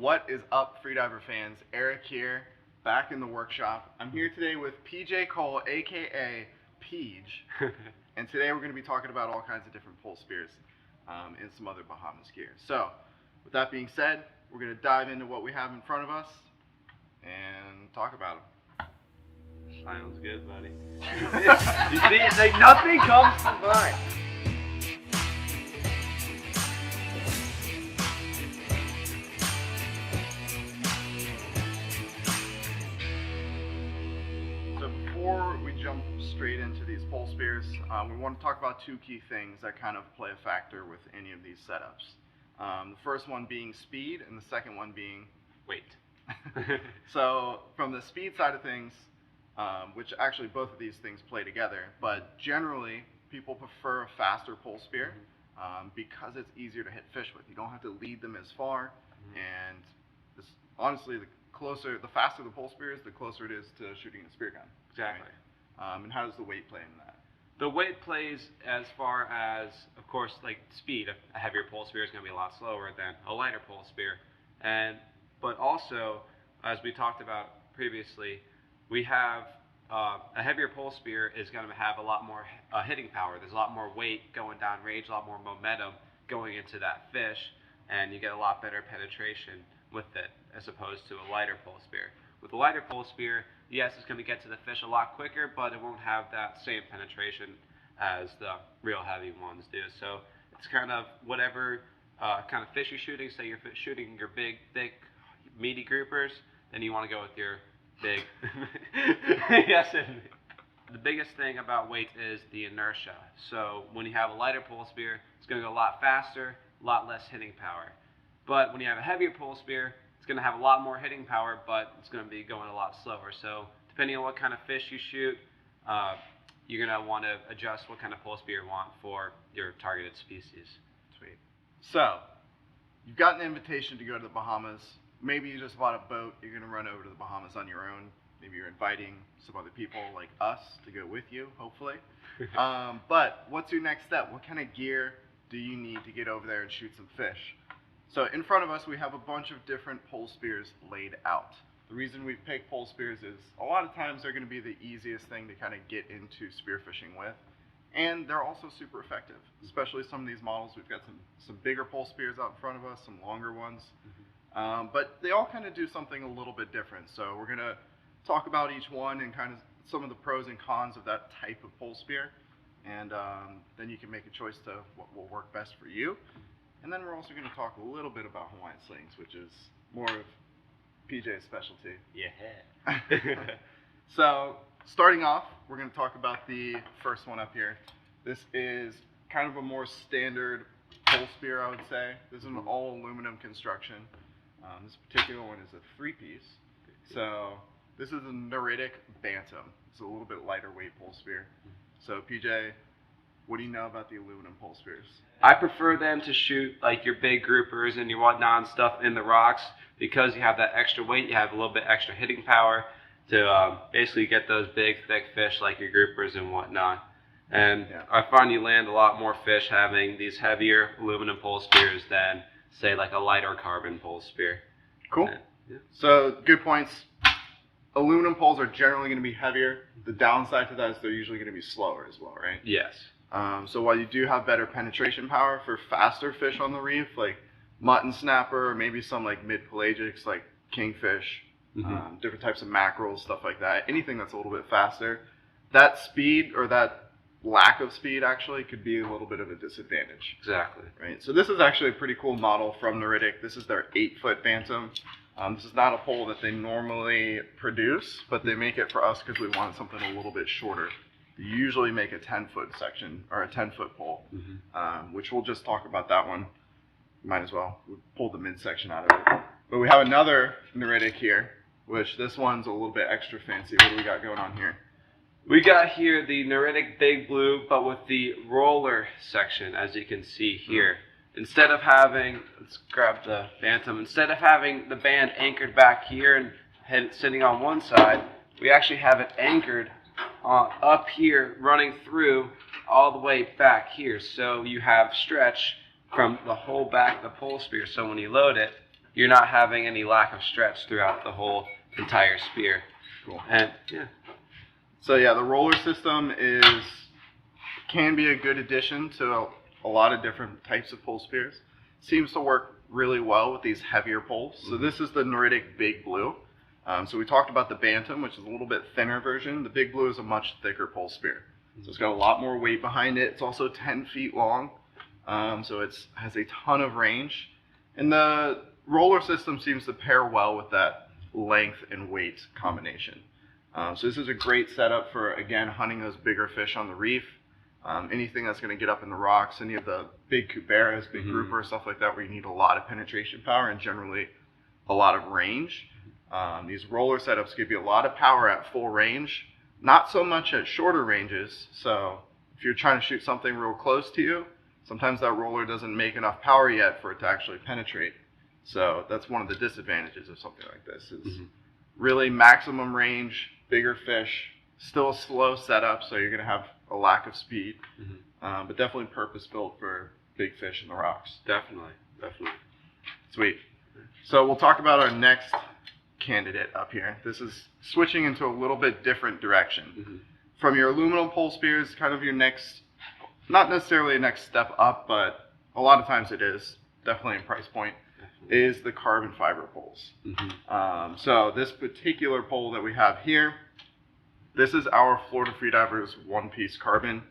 What is up, Freediver fans? Eric here, back in the workshop. I'm here today with PJ Cole, aka Peach, and today we're going to be talking about all kinds of different pole spears and some other Bahamas gear. So, with that being said, we're going to dive into what we have in front of us and talk about them. Sounds good, buddy. You see, it's like nothing comes to mind. So before we jump straight into these pole spears, we want to talk about two key things that kind of play a factor with any of these setups. The first one being speed, and the second one being weight. So from the speed side of things, which actually both of these things play together, but generally people prefer a faster pole spear because it's easier to hit fish with. You don't have to lead them as far, and this, honestly, the faster the pole spear is, the closer it is to shooting a spear gun. Exactly. Right? And how does the weight play in that? The weight plays as far as, of course, like speed. A heavier pole spear is going to be a lot slower than a lighter pole spear, but also, as we talked about previously, we have a heavier pole spear is going to have a lot more hitting power. There's a lot more weight going down range, a lot more momentum going into that fish, and you get a lot better penetration with it as opposed to a lighter pole spear. With a lighter pole spear, yes, it's going to get to the fish a lot quicker, but it won't have that same penetration as the real heavy ones do. So it's kind of whatever kind of fish you're shooting. Say you're shooting your big, thick, meaty groupers, then you want to go with your big. Yes. The biggest thing about weight is the inertia. So when you have a lighter pole spear, it's going to go a lot faster, a lot less hitting power. But when you have a heavier pole spear, it's going to have a lot more hitting power, but it's going to be going a lot slower. So depending on what kind of fish you shoot, you're going to want to adjust what kind of pole spear you want for your targeted species. Sweet. So you've got an invitation to go to the Bahamas. Maybe you just bought a boat, you're going to run over to the Bahamas on your own. Maybe you're inviting some other people like us to go with you, hopefully. But what's your next step? What kind of gear do you need to get over there and shoot some fish? So in front of us, we have a bunch of different pole spears laid out. The reason we've picked pole spears is a lot of times they're going to be the easiest thing to kind of get into spearfishing with. And they're also super effective, especially some of these models. We've got some bigger pole spears out in front of us, some longer ones. But they all kind of do something a little bit different. So we're going to talk about each one and kind of some of the pros and cons of that type of pole spear. And then you can make a choice to what will work best for you. And then we're also going to talk a little bit about Hawaiian Slings, which is more of PJ's specialty. Yeah. So starting off, we're going to talk about the first one up here. This is kind of a more standard pole spear, I would say. This is an all aluminum construction. This particular one is a 3-piece. So this is a Neritic Bantam. It's a little bit lighter weight pole spear. So PJ, what do you know about the aluminum pole spears? I prefer them to shoot like your big groupers and your whatnot and stuff in the rocks because you have that extra weight, you have a little bit extra hitting power to basically get those big, thick fish like your groupers and whatnot. And I find you land a lot more fish having these heavier aluminum pole spears than, say, like a lighter carbon pole spear. Cool. So, good points. Aluminum poles are generally going to be heavier. The downside to that is they're usually going to be slower as well, right? Yes. So while you do have better penetration power for faster fish on the reef, like mutton snapper, or maybe some like mid-pelagics like kingfish, different types of mackerels, stuff like that, anything that's a little bit faster, that speed or that lack of speed actually could be a little bit of a disadvantage. Exactly. Right. So this is actually a pretty cool model from Neritic. This is their 8-foot Bantam. This is not a pole that they normally produce, but they make it for us because we want something a little bit shorter. They usually make a 10-foot section or a 10-foot pole, which we'll just talk about that one. Might as well. We pulled the midsection out of it. But we have another Neritic here, which this one's a little bit extra fancy. What do we got going on here? We got here the Neritic Big Blue, but with the roller section, as you can see here. Instead of having, let's grab the Bantam, instead of having the band anchored back here and sitting on one side, we actually have it anchored up here, running through all the way back here. So you have stretch from the whole back of the pole spear. So when you load it, you're not having any lack of stretch throughout the whole entire spear. Cool. And yeah. So yeah, the roller system can be a good addition to a lot of different types of pole spears. Seems to work really well with these heavier poles. So this is the Noridic Big Blue. So we talked about the Bantam, which is a little bit thinner version. The Big Blue is a much thicker pole spear. So it's got a lot more weight behind it. It's also 10 feet long. So it has a ton of range. And the roller system seems to pair well with that length and weight combination. So this is a great setup for, again, hunting those bigger fish on the reef. Anything that's going to get up in the rocks, any of the big cuberas, big grouper, stuff like that, where you need a lot of penetration power and generally a lot of range. These roller setups give you a lot of power at full range, not so much at shorter ranges. So if you're trying to shoot something real close to you, sometimes that roller doesn't make enough power yet for it to actually penetrate. So that's one of the disadvantages of something like this is really maximum range, bigger fish, still a slow setup, so you're going to have a lack of speed, but definitely purpose-built for big fish in the rocks. Definitely. Sweet. So we'll talk about our next candidate up here. This is switching into a little bit different direction. From your aluminum pole spears, kind of your next, not necessarily a next step up, but a lot of times it is, definitely in price point, is the carbon fiber poles. So this particular pole that we have here, this is our Florida Freedivers one-piece carbon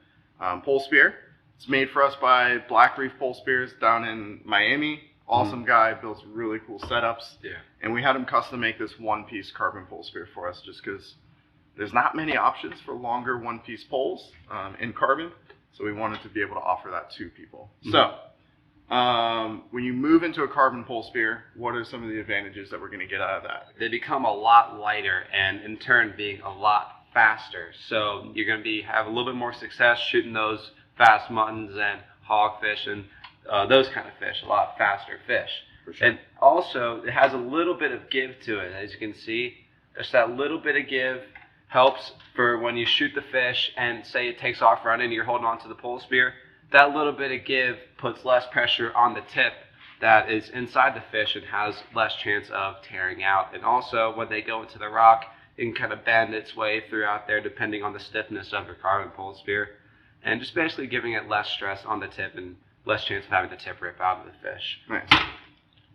pole spear. It's made for us by Black Reef Pole Spears down in Miami. Awesome guy, builds really cool setups. Yeah. And we had him custom make this one-piece carbon pole spear for us just because there's not many options for longer one-piece poles in carbon. So we wanted to be able to offer that to people. So when you move into a carbon pole spear, what are some of the advantages that we're going to get out of that? They become a lot lighter and in turn being a lot faster. So you're going to have a little bit more success shooting those fast muttons and hogfish and those kind of fish, a lot faster fish. For sure. And also, it has a little bit of give to it. As you can see, just that little bit of give helps for when you shoot the fish and say it takes off running and you're holding on to the pole spear. That little bit of give puts less pressure on the tip that is inside the fish and has less chance of tearing out. And also, when they go into the rock, it can kind of bend its way throughout there depending on the stiffness of your carbon pole spear. And just basically giving it less stress on the tip and less chance of having the tip rip out of the fish. Nice.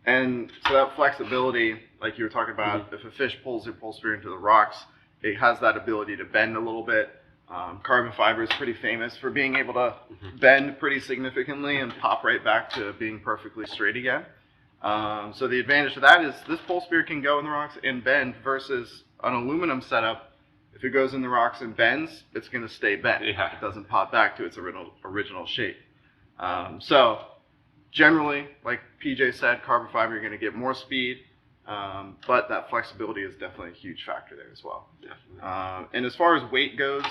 And so that flexibility, like you were talking about, if a fish pulls your pole spear into the rocks, it has that ability to bend a little bit. Carbon fiber is pretty famous for being able to bend pretty significantly and pop right back to being perfectly straight again. So the advantage to that is this pole spear can go in the rocks and bend versus an aluminum setup. If it goes in the rocks and bends, it's going to stay bent. Yeah. It doesn't pop back to its original shape. So generally, like PJ said, carbon fiber, you're going to get more speed, but that flexibility is definitely a huge factor there as well. Definitely. And as far as weight goes,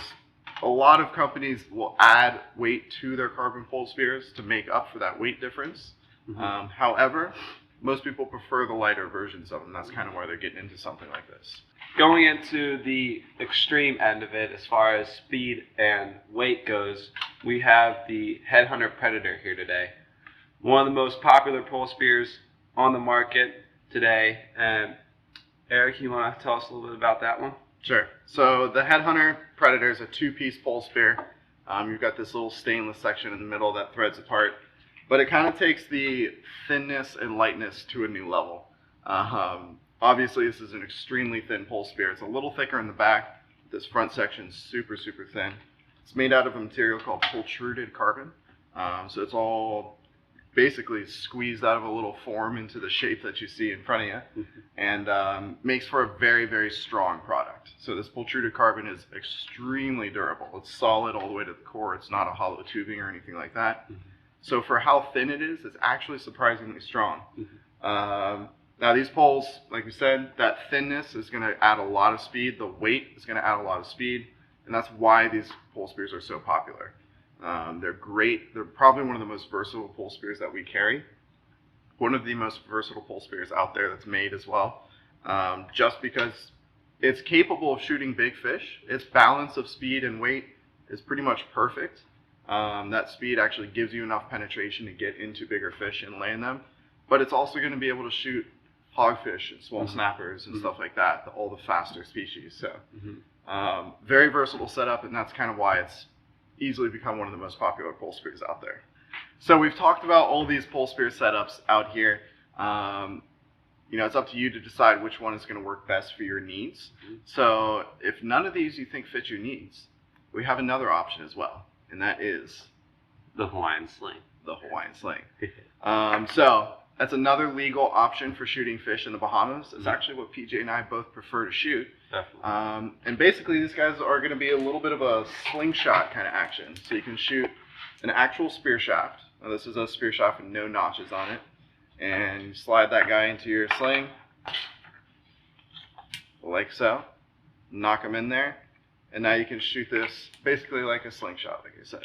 a lot of companies will add weight to their carbon pole spears to make up for that weight difference. However, most people prefer the lighter versions of them. That's kind of why they're getting into something like this. Going into the extreme end of it, as far as speed and weight goes, we have the Headhunter Predator here today. One of the most popular pole spears on the market today. And Eric, you want to tell us a little bit about that one? Sure. So the Headhunter Predator is a two-piece pole spear. You've got this little stainless section in the middle that threads apart, but it kind of takes the thinness and lightness to a new level. Obviously, this is an extremely thin pole spear. It's a little thicker in the back. This front section is super, super thin. It's made out of a material called pultruded carbon. So it's all basically squeezed out of a little form into the shape that you see in front of you, and makes for a very, very strong product. So this pultruded carbon is extremely durable. It's solid all the way to the core. It's not a hollow tubing or anything like that. So for how thin it is, it's actually surprisingly strong. Now these poles, like we said, that thinness is going to add a lot of speed. The weight is going to add a lot of speed, and that's why these pole spears are so popular. They're great. They're probably one of the most versatile pole spears that we carry. One of the most versatile pole spears out there that's made as well, just because it's capable of shooting big fish. Its balance of speed and weight is pretty much perfect. That speed actually gives you enough penetration to get into bigger fish and land them, but it's also going to be able to shoot hogfish and small snappers and stuff like that, all the faster species. So very versatile setup, and that's kind of why it's easily become one of the most popular pole spears out there. So we've talked about all these pole spear setups out here. You know, it's up to you to decide which one is going to work best for your needs. So if none of these you think fit your needs, we have another option as well, and that is the Hawaiian Sling. The Hawaiian Sling. So that's another legal option for shooting fish in the Bahamas. It's actually what PJ and I both prefer to shoot. Definitely. And basically these guys are going to be a little bit of a slingshot kind of action. So you can shoot an actual spear shaft. Now this is a spear shaft with no notches on it. And you slide that guy into your sling, like so. Knock him in there. And now you can shoot this basically like a slingshot, like I said.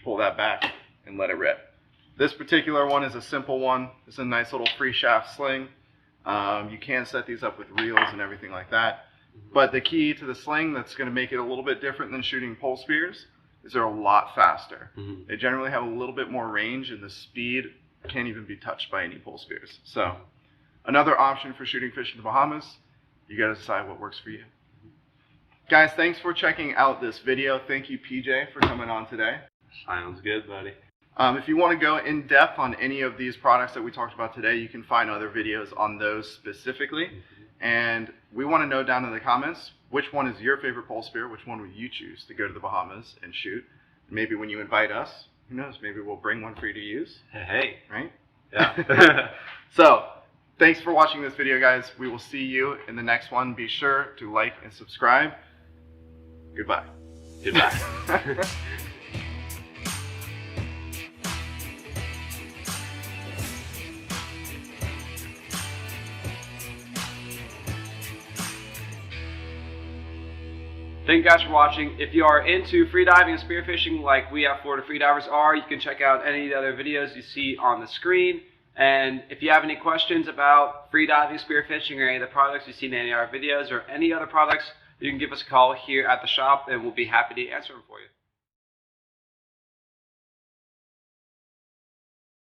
Pull that back and let it rip. This particular one is a simple one. It's a nice little free shaft sling. You can set these up with reels and everything like that. But the key to the sling that's going to make it a little bit different than shooting pole spears is they're a lot faster. They generally have a little bit more range, and the speed can't even be touched by any pole spears. So another option for shooting fish in the Bahamas. You got to decide what works for you. Guys, thanks for checking out this video. Thank you, PJ, for coming on today. Sounds good, buddy. If you want to go in depth on any of these products that we talked about today, you can find other videos on those specifically. And we want to know down in the comments, which one is your favorite pole spear? Which one would you choose to go to the Bahamas and shoot? Maybe when you invite us, who knows, maybe we'll bring one for you to use. Hey. Right? Yeah. So, thanks for watching this video, guys. We will see you in the next one. Be sure to like and subscribe. Goodbye. Goodbye. Thank you guys for watching. If you are into freediving and spearfishing like we at Florida Freedivers are, you can check out any of the other videos you see on the screen. And if you have any questions about freediving, spearfishing, or any of the products you see in any of our videos or any other products, you can give us a call here at the shop and we'll be happy to answer them for you.